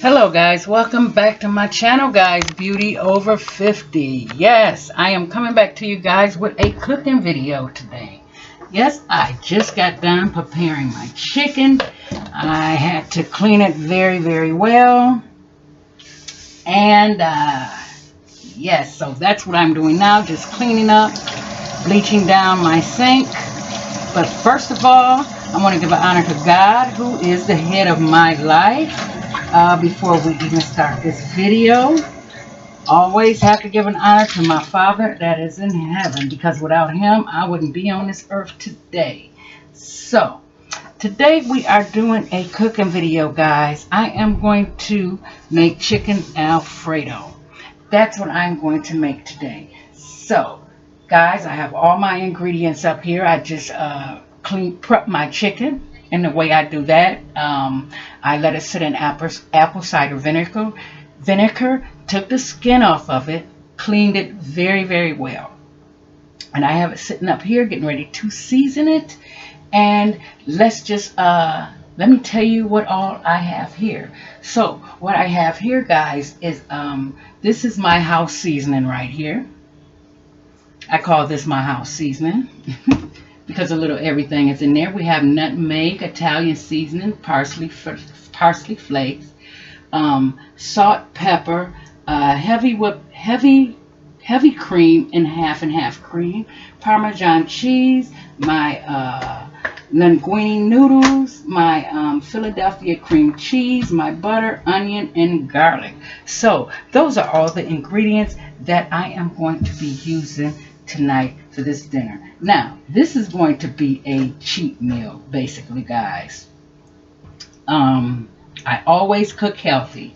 Hello guys, welcome back to my channel guys, Beauty Over 50. Yes, I am coming back to you guys with a cooking video today. Yes, I just got done preparing my chicken. I had to clean it very well. And yes, so that's what I'm doing now, just cleaning up, bleaching down my sink. But first of all, I want to give an honor to God, who is the head of my life. Before we even start this video, always have to give an honor to my Father that is in heaven, because without him, I wouldn't be on this earth today. So, today we are doing a cooking video, guys. I am going to make chicken alfredo. That's what I'm going to make today. So, guys, I have all my ingredients up here. I just prep my chicken. And the way I do that, I let it sit in apple cider vinegar, took the skin off of it, cleaned it very well. And I have it sitting up here getting ready to season it. And let's just, let me tell you what all I have here. So what I have here, guys, is this is my house seasoning right here. I call this my house seasoning. Because a little everything is in there. We have nutmeg, Italian seasoning, parsley flakes, salt, pepper, heavy cream and half cream, Parmesan cheese, my linguine noodles, my Philadelphia cream cheese, my butter, onion, and garlic. So those are all the ingredients that I am going to be using tonight for this dinner. Now, this is going to be a cheat meal, basically, guys. I always cook healthy.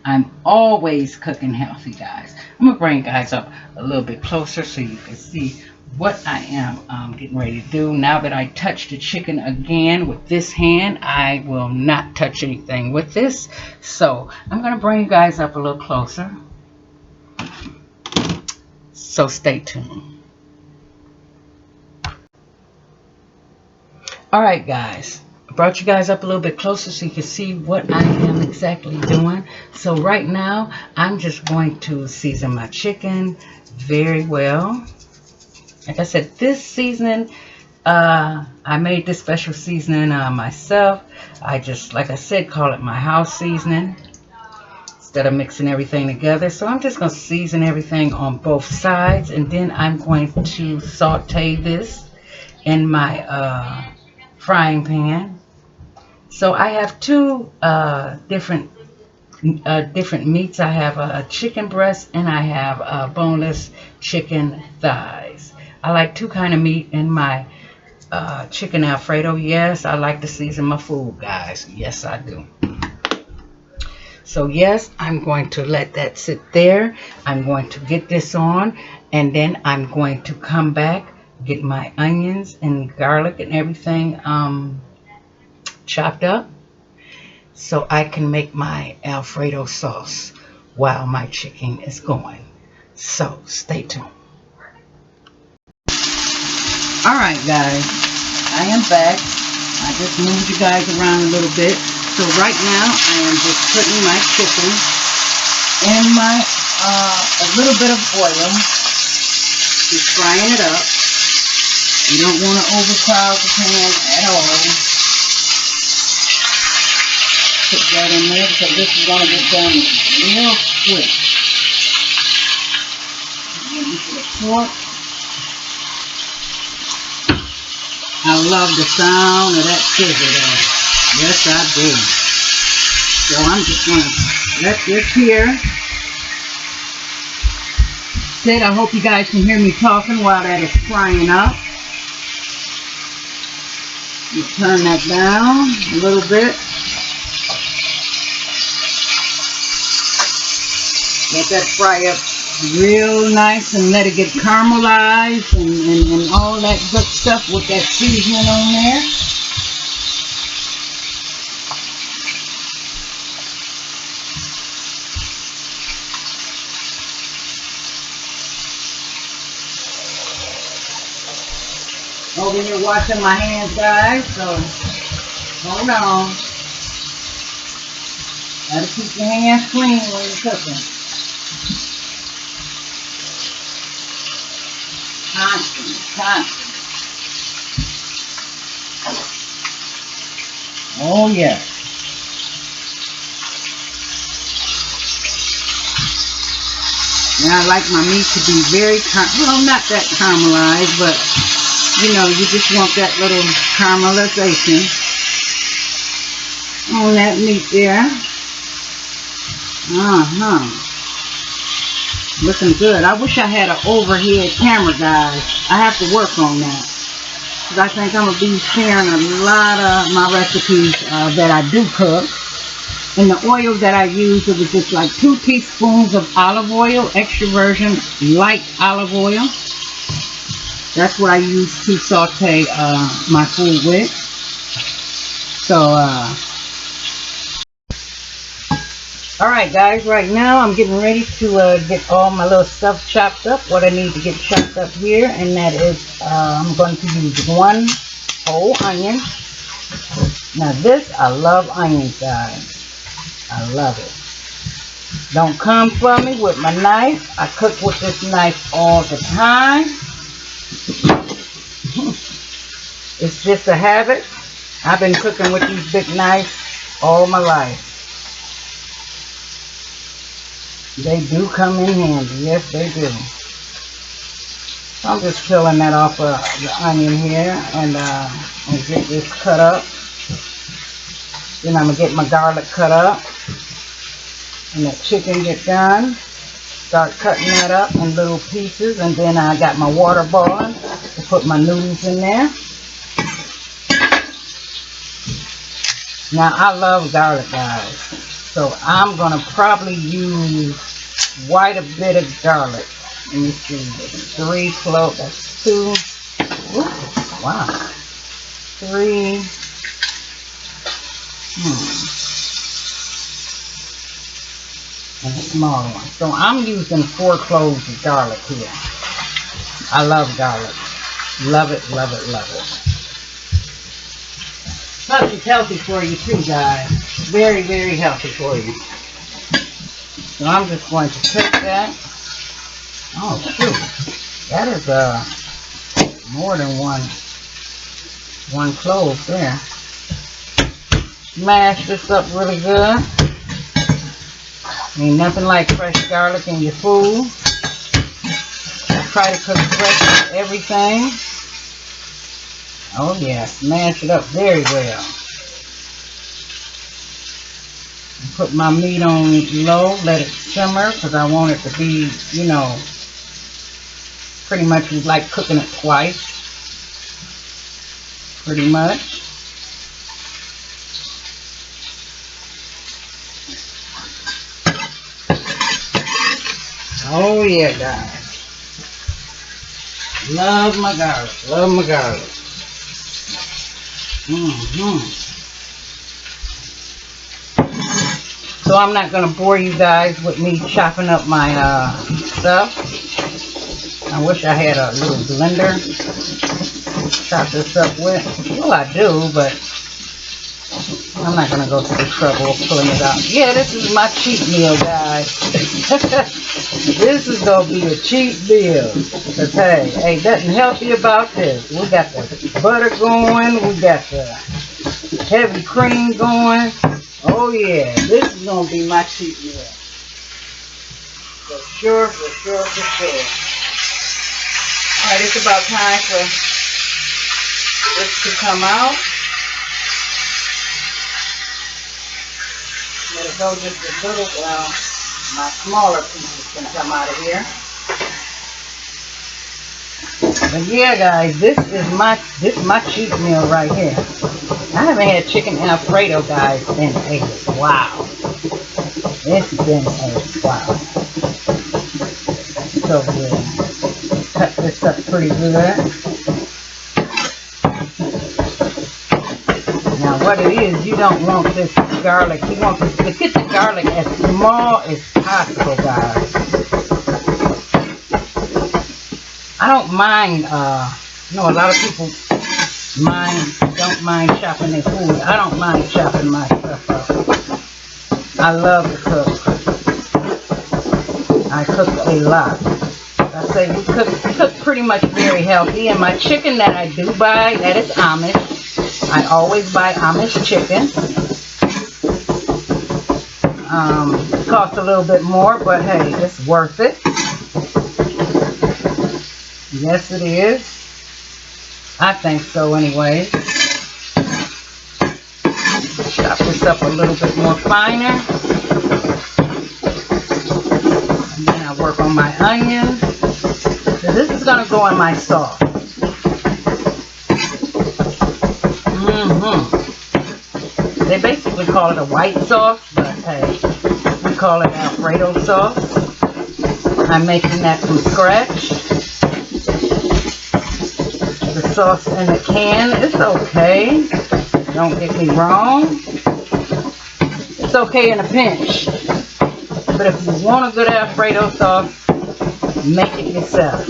I'm always cooking healthy, guys. I'm gonna bring you guys up a little bit closer so you can see what I am getting ready to do. Now that I touched the chicken again with this hand, I will not touch anything with this. So I'm gonna bring you guys up a little closer. So stay tuned. Alright guys, I brought you guys up a little bit closer so you can see what I am exactly doing. So right now, I'm just going to season my chicken very well. Like I said, this seasoning, I made this special seasoning myself. I just, like I said, call it my house seasoning instead of mixing everything together. So I'm just going to season everything on both sides, and then I'm going to saute this in my frying pan. So I have two different meats. I have a chicken breast and I have boneless chicken thighs. I like two kind of meat in my chicken alfredo. Yes, I like to season my food, guys. Yes, I do. So yes, I'm going to let that sit there. I'm going to get this on, and then I'm going to come back, get my onions and garlic and everything chopped up so I can make my alfredo sauce while my chicken is going. So stay tuned. Alright guys, I am back. I just moved you guys around a little bit. So right now I am just putting my chicken in my a little bit of oil, just frying it up. You don't want to overcrowd the pan at all. Put that in there because this is going to get done real quick. And for the pork, I love the sound of that sizzle there. Yes, I do. So I'm just going to let this here sit. I hope you guys can hear me talking while that is frying up. You turn that down a little bit. Let that fry up real nice and let it get caramelized and all that good stuff with that seasoning on there. Over here washing my hands, guys, so hold on. Gotta keep your hands clean when you're cooking. Constantly, constantly. Oh yeah. And I like my meat to be very, well, not that caramelized, but you know, you just want that little caramelization on that meat there. Looking good. I wish I had an overhead camera, guys. I have to work on that. Because I think I'm going to be sharing a lot of my recipes that I do cook. And the oil that I used, it was just like 2 teaspoons of olive oil, extra virgin light olive oil. That's what I use to saute my food with. So, alright guys, right now I'm getting ready to get all my little stuff chopped up. What I need to get chopped up here, and that is, I'm going to use 1 whole onion. Now this, I love onions, guys. I love it. Don't come for me with my knife. I cook with this knife all the time. It's just a habit. I've been cooking with these big knives all my life. They do come in handy. Yes, they do. I'm just peeling that off of the onion here and get this cut up. Then I'm going to get my garlic cut up. And that chicken get done. Start cutting that up in little pieces. And then I got my water boiling to put my noodles in there. Now, I love garlic, guys. So I'm going to probably use quite a bit of garlic. Let me see. 3 cloves. That's 2. Ooh, wow. 3. And a small one. So I'm using 4 cloves of garlic here. I love garlic. Love it, love it, love it. Plus it's healthy for you too, guys. Very, very healthy for you. So I'm just going to take that. Oh shoot. That is more than one clove there. Smash this up really good. Ain't nothing like fresh garlic in your food. I try to cook fresh with everything. Oh yeah, smash it up very well. Put my meat on low, let it simmer, because I want it to be, you know, pretty much like cooking it twice. Pretty much. Oh yeah, guys. Love my garlic. Love my garlic. So I'm not going to bore you guys with me chopping up my stuff. I wish I had a little blender to chop this up with. Well, I do, but I'm not going to go to the trouble of pulling it out. Yeah, this is my cheat meal, guys. This is going to be a cheat meal. Because, hey, ain't nothing healthy about this. We got the butter going. We got the heavy cream going. Oh, yeah. This is going to be my cheat meal. For sure, for sure, for sure. All right, it's about time for this to come out. Let it go just a little while. My smaller pieces can come out of here. But yeah, guys, this is my cheat meal right here. I haven't had chicken alfredo, guys, in a while. It's been a while. So we'll cut this up pretty good. Now what it is, you don't want this garlic, you want to get the garlic as small as possible, guys. I don't mind, you know, a lot of people don't mind chopping their food. I don't mind chopping my stuff up. I love to cook. I cook a lot. I say we cook pretty much very healthy. And my chicken that I do buy, that is Amish. I always buy Amish chicken. It costs a little bit more, but hey, it's worth it. Yes, it is. I think so anyway. Chop this up a little bit more finer. And then I work on my onions. So this is going to go in my sauce. They basically call it a white sauce, but hey, we call it alfredo sauce. I'm making that from scratch. The sauce in the can is okay. Don't get me wrong. It's okay in a pinch. But if you want a good alfredo sauce, make it yourself.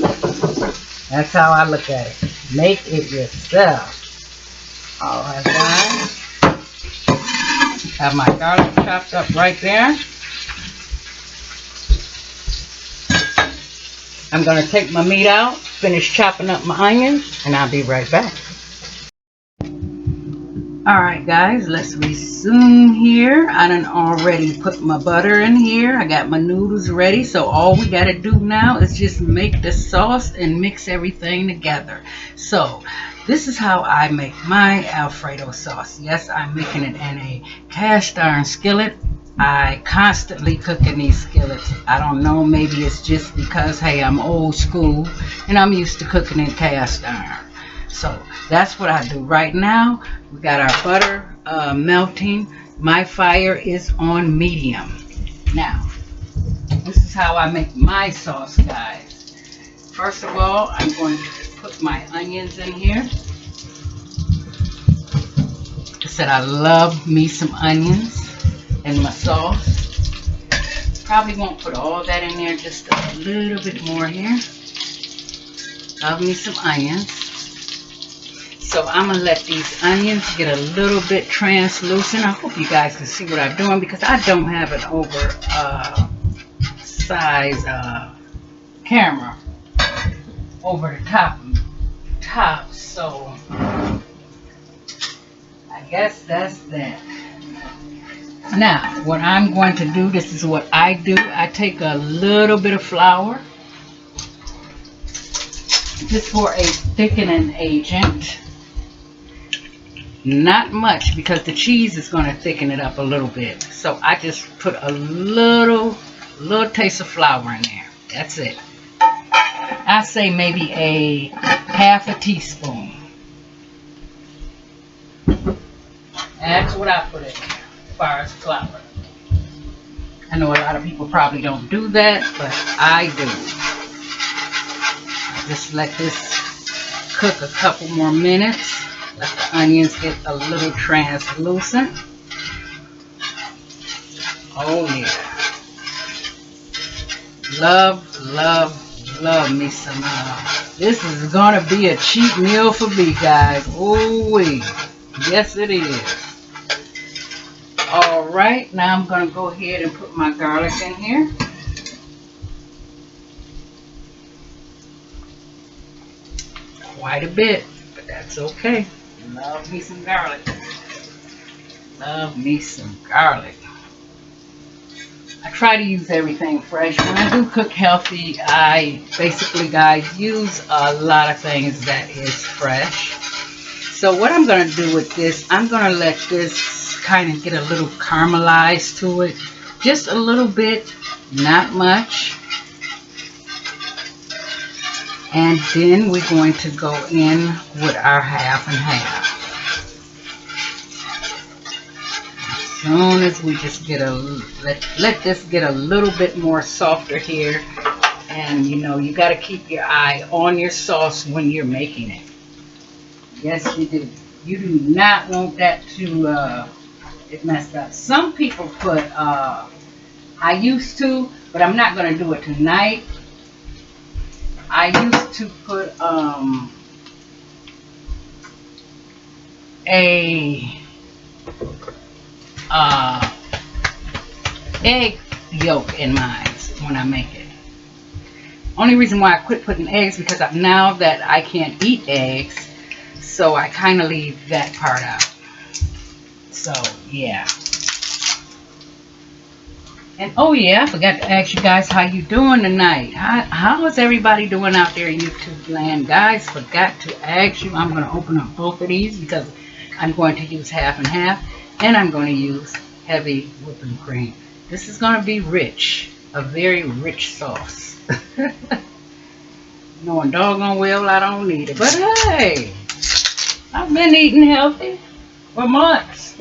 That's how I look at it. Make it yourself. Alright guys. Have my garlic chopped up right there. I'm going to take my meat out, finish chopping up my onions, and I'll be right back. Alright guys, let's resume here. I done already put my butter in here. I got my noodles ready. So all we got to do now is just make the sauce and mix everything together. So this is how I make my alfredo sauce. Yes, I'm making it in a cast iron skillet. I constantly cook in these skillets. I don't know, maybe it's just because, hey, I'm old school and I'm used to cooking in cast iron. So that's what I do right now. We got our butter melting. My fire is on medium. Now, this is how I make my sauce, guys. First of all, I'm going to put my onions in here. I said I love me some onions in my sauce. Probably won't put all that in there, just a little bit more here. Love me some onions. So I'm going to let these onions get a little bit translucent. I hope you guys can see what I'm doing because I don't have an oversized camera over the top. So I guess that's that. Now, what I'm going to do, this is what I do. I take a little bit of flour just for a thickening agent. Not much because the cheese is going to thicken it up a little bit. So I just put a little taste of flour in there. That's it. I say maybe a half a teaspoon. That's what I put in there as far as flour. I know a lot of people probably don't do that, but I do. I just let this cook a couple more minutes. Let the onions get a little translucent. Oh yeah. Love me some. This is gonna be a cheap meal for me, guys. Oh wait. Yes it is. Alright, now I'm gonna go ahead and put my garlic in here. Quite a bit, but that's okay. Love me some garlic. Love me some garlic. I try to use everything fresh. When I do cook healthy, I basically, guys, use a lot of things that is fresh. So what I'm going to do with this, I'm going to let this kind of get a little caramelized to it. Just a little bit, not much. And then we're going to go in with our half and half. As soon as we just get let this get a little bit more softer here. And you know, you got to keep your eye on your sauce when you're making it. Yes, you do. You do not want that to get messed up. Some people put, I used to, but I'm not going to do it tonight. I used to put egg yolk in mine when I make it. Only reason why I quit putting eggs because now that I can't eat eggs, so I kind of leave that part out. So yeah. And oh yeah, I forgot to ask you guys how you doing tonight. How is everybody doing out there in YouTube land? Guys, forgot to ask you. I'm going to open up both of these because I'm going to use half and half. And I'm going to use heavy whipping cream. This is going to be rich. A very rich sauce. Knowing doggone well I don't need it. But hey, I've been eating healthy for months.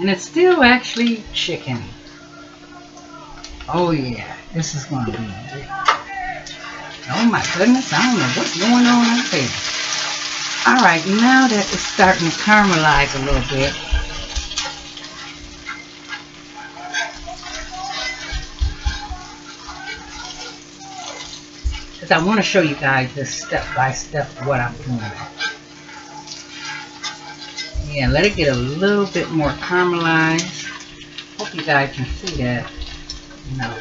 And it's still actually chicken. Oh yeah, this is going to be rich. Oh my goodness, I don't know what's going on out there. Alright, now that it's starting to caramelize a little bit, because I want to show you guys this step by step what I'm doing. Yeah, let it get a little bit more caramelized. Hope you guys can see that. You know,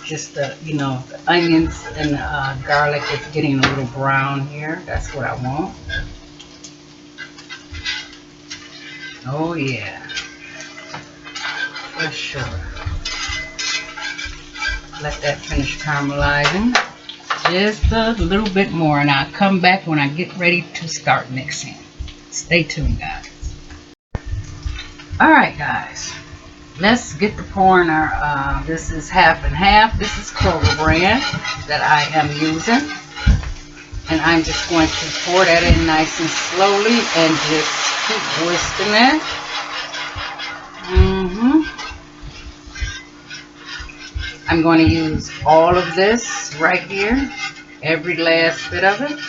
just the the onions and the garlic is getting a little brown here. That's what I want. Oh yeah, for sure. Let that finish caramelizing just a little bit more, and I'll come back when I get ready to start mixing. Stay tuned, guys. Alright guys, let's get to pouring our this is half and half. This is Kroger brand that I am using, and I'm just going to pour that in nice and slowly and just keep whisking it. I'm going to use all of this right here, every last bit of it.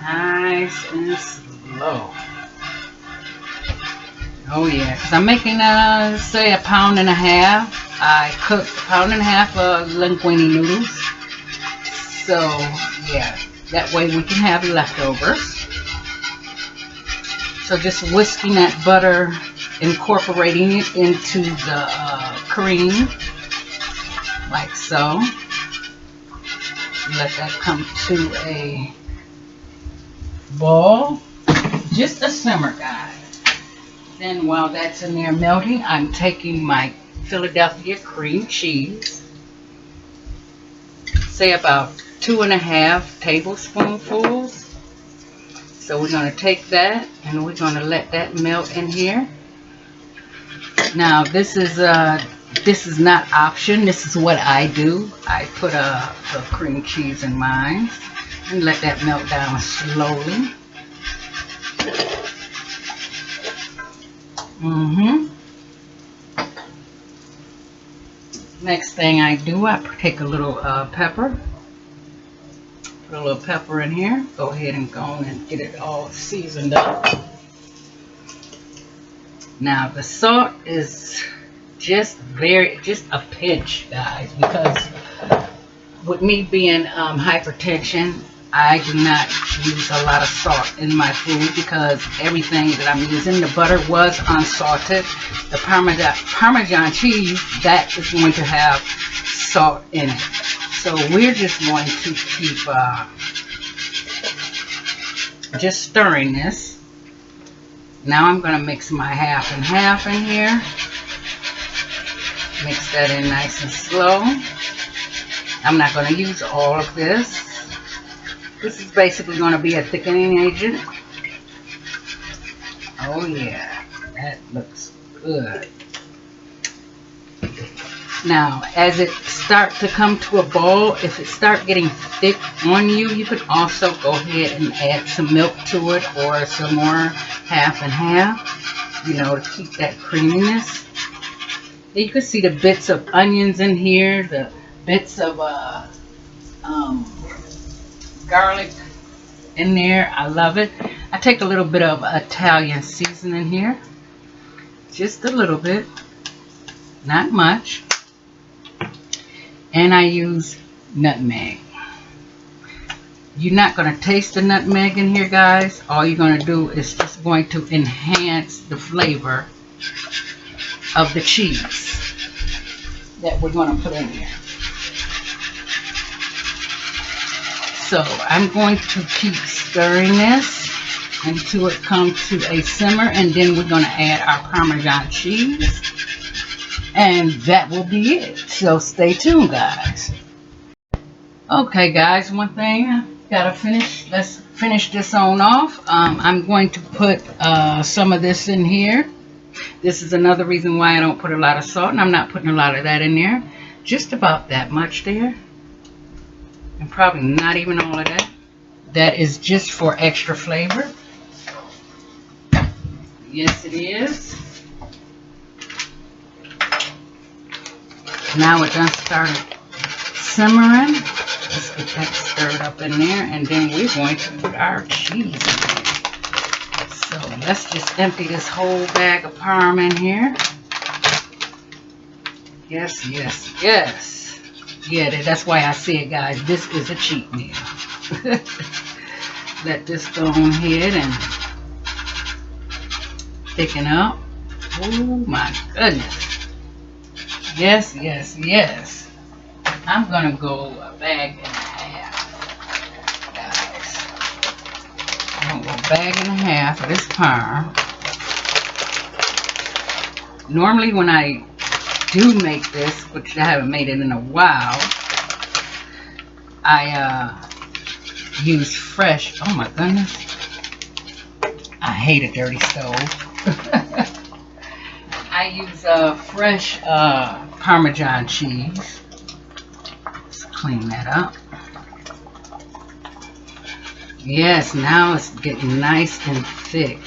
Nice and slow. Oh yeah, because I'm making say 1.5 pounds. I cooked 1.5 pounds of linguine noodles. So yeah, that way we can have leftovers. So just whisking that butter, incorporating it into the cream, like so. Let that come to a boil. Just a simmer, guys. Then while that's in there melting, I'm taking my Philadelphia cream cheese. Say about 2.5 tablespoonfuls. So we're going to take that and we're going to let that melt in here. Now this is not option. This is what I do. I put the cream cheese in mine and let that melt down slowly. Next thing I do, I take a little pepper. Put a little pepper in here. Go ahead and go on and get it all seasoned up. Now the salt is just a pinch, guys, because with me being hypertension, I do not use a lot of salt in my food because everything that I'm using, the butter was unsalted. The Parmesan cheese, that is going to have salt in it. So we're just going to keep just stirring this. Now I'm going to mix my half and half in here. Mix that in nice and slow. I'm not going to use all of this. This is basically going to be a thickening agent. Oh yeah, that looks good. Now, as it starts to come to a boil, if it starts getting thick on you, you can also go ahead and add some milk to it or some more half and half, to keep that creaminess. You can see the bits of onions in here, the bits of garlic in there. I love it. I take a little bit of Italian seasoning here, just a little bit, not much, and I use nutmeg. You're not going to taste the nutmeg in here, guys. All you're going to do is just going to enhance the flavor of the cheese that we're going to put in here. So I'm going to keep stirring this until it comes to a simmer, and then we're going to add our Parmesan cheese, and that will be it. So stay tuned, guys. Okay, guys, one thing gotta finish. Let's finish this on off. I'm going to put some of this in here. This is another reason why I don't put a lot of salt, and I'm not putting a lot of that in there. Just about that much there, and probably not even all of that. That is just for extra flavor. Yes, it is. Now it done started simmering. Let's get that stirred up in there, and then we're going to put our cheese in there. So let's just empty this whole bag of parm in here. Yes, yes, yes. Yeah, that's why I say it, guys. This is a cheat meal. Let this go on ahead and thicken up. Oh my goodness. Yes, yes, yes. I'm gonna go a bag and a half, guys. I'm gonna go a bag and a half of this parm. Normally when I do make this, which I haven't made it in a while, I use fresh. Oh my goodness. I hate a dirty stove. I use fresh Parmesan cheese. Let's clean that up. Yes, now it's getting nice and thick.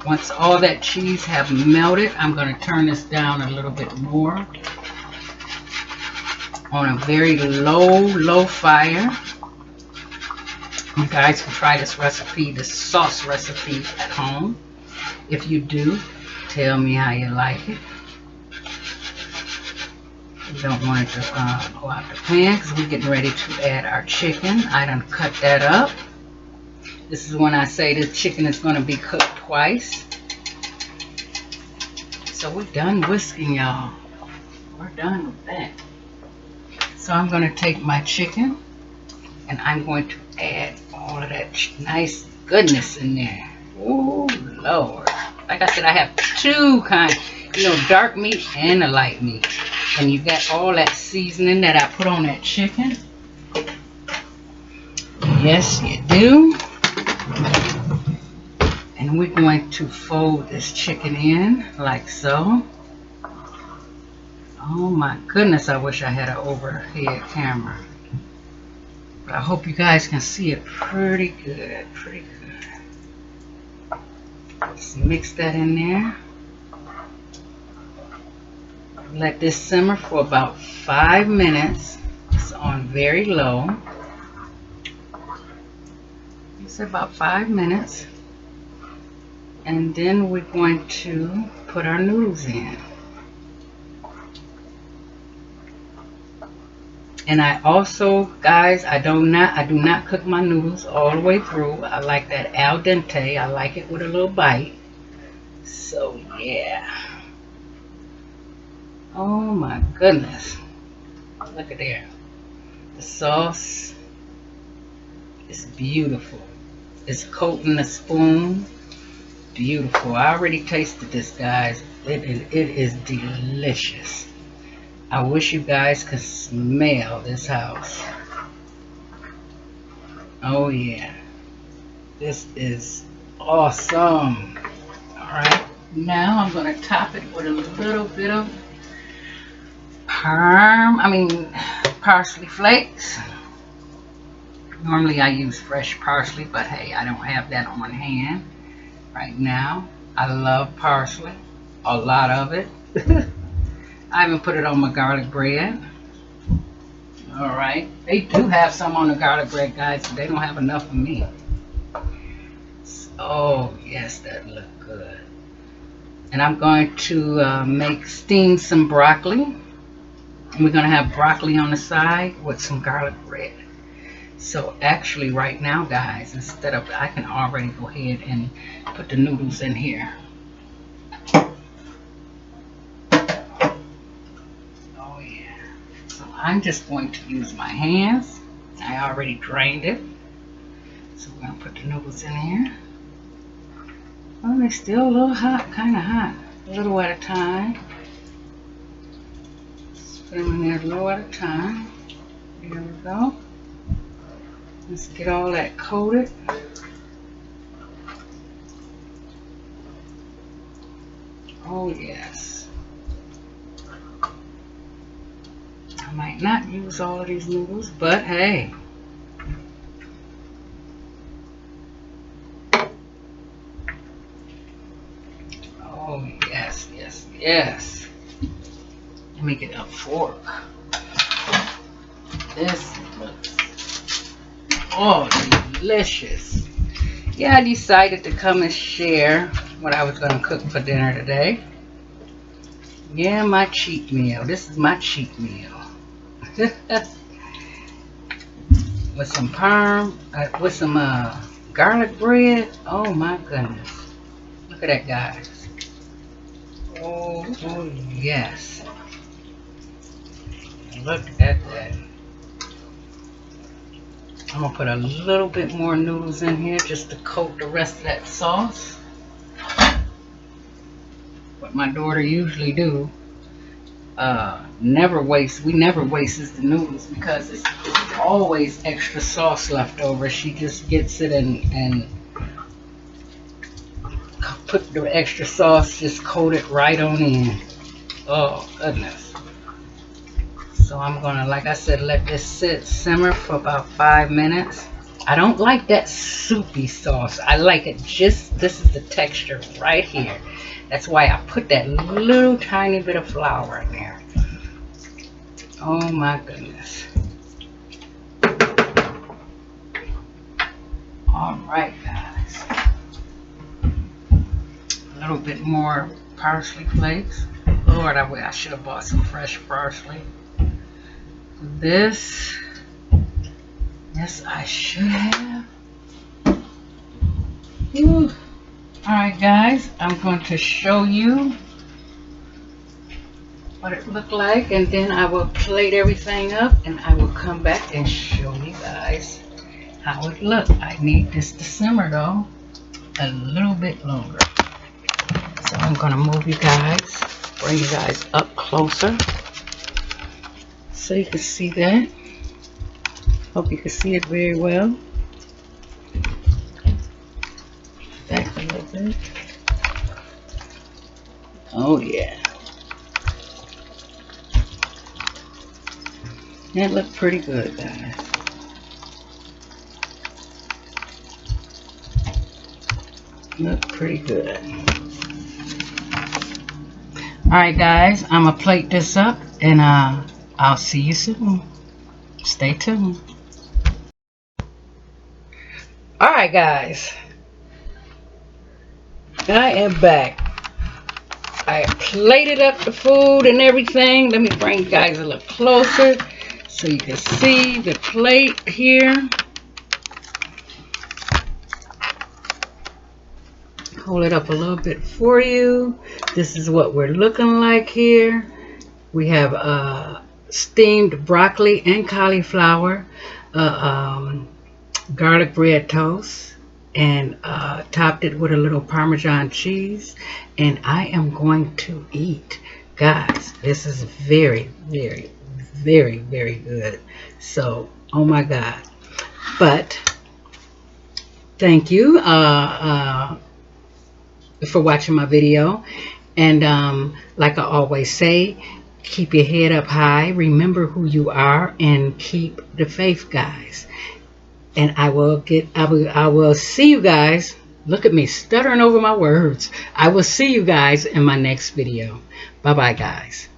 Once all that cheese have melted, I'm going to turn this down a little bit more on a very low fire. You guys can try this recipe, this sauce recipe at home. If you do, tell me how you like it. You don't want it to go out the pan because we're getting ready to add our chicken. I done cut that up. This is when I say the chicken is going to be cooked twice. So we're done whisking, y'all. We're done with that. So I'm going to take my chicken and I'm going to add all of that nice goodness in there. Oh, Lord. Like I said, I have two kinds, dark meat and a light meat. And you got all that seasoning that I put on that chicken. Yes, you do. And we're going to fold this chicken in like so. Oh my goodness, I wish I had an overhead camera. But I hope you guys can see it pretty good, pretty good. Just mix that in there. Let this simmer for about 5 minutes. It's on very low. It's about 5 minutes. And then we're going to put our noodles in. And I also, guys, I do not cook my noodles all the way through. I like that al dente. I like it with a little bite. So yeah. Oh my goodness. Look at there. The sauce is beautiful. It's coating the spoon. Beautiful. I already tasted this, guys. It is delicious. I wish you guys could smell this house. Oh yeah. This is awesome. Alright. Now I'm going to top it with a little bit of parsley flakes. Normally I use fresh parsley, but hey, I don't have that on hand right now. I love parsley, a lot of it. I even put it on my garlic bread. Alright, they do have some on the garlic bread, guys, but they don't have enough for me. Oh yes, that looked good. And I'm going to steam some broccoli. And we're going to have broccoli on the side with some garlic bread. So actually right now, guys, instead of, I can already go ahead and put the noodles in here. Oh yeah. So I'm just going to use my hands. I already drained it. So we're gonna put the noodles in here. Oh, they're still a little hot, kind of hot. A little at a time. Just put them in there a little at a time. There we go. Let's get all that coated. Oh yes. I might not use all of these noodles, but hey. Oh yes, yes, yes. Let me get a fork. This looks, oh, delicious. Yeah, I decided to come and share what I was going to cook for dinner today. Yeah, my cheat meal. This is my cheat meal. With some with some garlic bread. Oh my goodness. Look at that, guys. Oh, oh yes. Look at that. I'm going to put a little bit more noodles in here just to coat the rest of that sauce. What my daughter usually do. We never waste the noodles because it's always extra sauce left over. She just gets it and put the extra sauce, just coat it right on in. Oh goodness. So I'm gonna, like I said, let this simmer for about 5 minutes. I don't like that soupy sauce. I like it just, this is the texture right here. That's why I put that little tiny bit of flour in there. Oh my goodness. All right, guys. A little bit more parsley flakes. Lord, I should have bought some fresh parsley. This, yes, I should have. Ooh. All right, guys, I'm going to show you what it looked like, and then I will plate everything up, and I will come back and show you guys how it looked. I need this to simmer though a little bit longer. So I'm going to move you guys, bring you guys up closer so you can see that. Hope you can see it very well. Back a little bit. Oh yeah. That looked pretty good, guys. Look pretty good. Alright guys, I'm gonna plate this up and I'll see you soon. Stay tuned. Alright guys, I am back. I plated up the food and everything. Let me bring you guys a little closer so you can see the plate here. Hold it up a little bit for you. This is what we're looking like here. We have steamed broccoli and cauliflower, garlic bread toast, and topped it with a little Parmesan cheese. And I am going to eat. Guys, this is very, very, very, very good. So, oh my God. But thank you for watching my video. And like I always say, keep your head up high, remember who you are, and keep the faith, guys. And I will see you guys. Look at me stuttering over my words. I will see you guys in my next video. Bye bye, guys.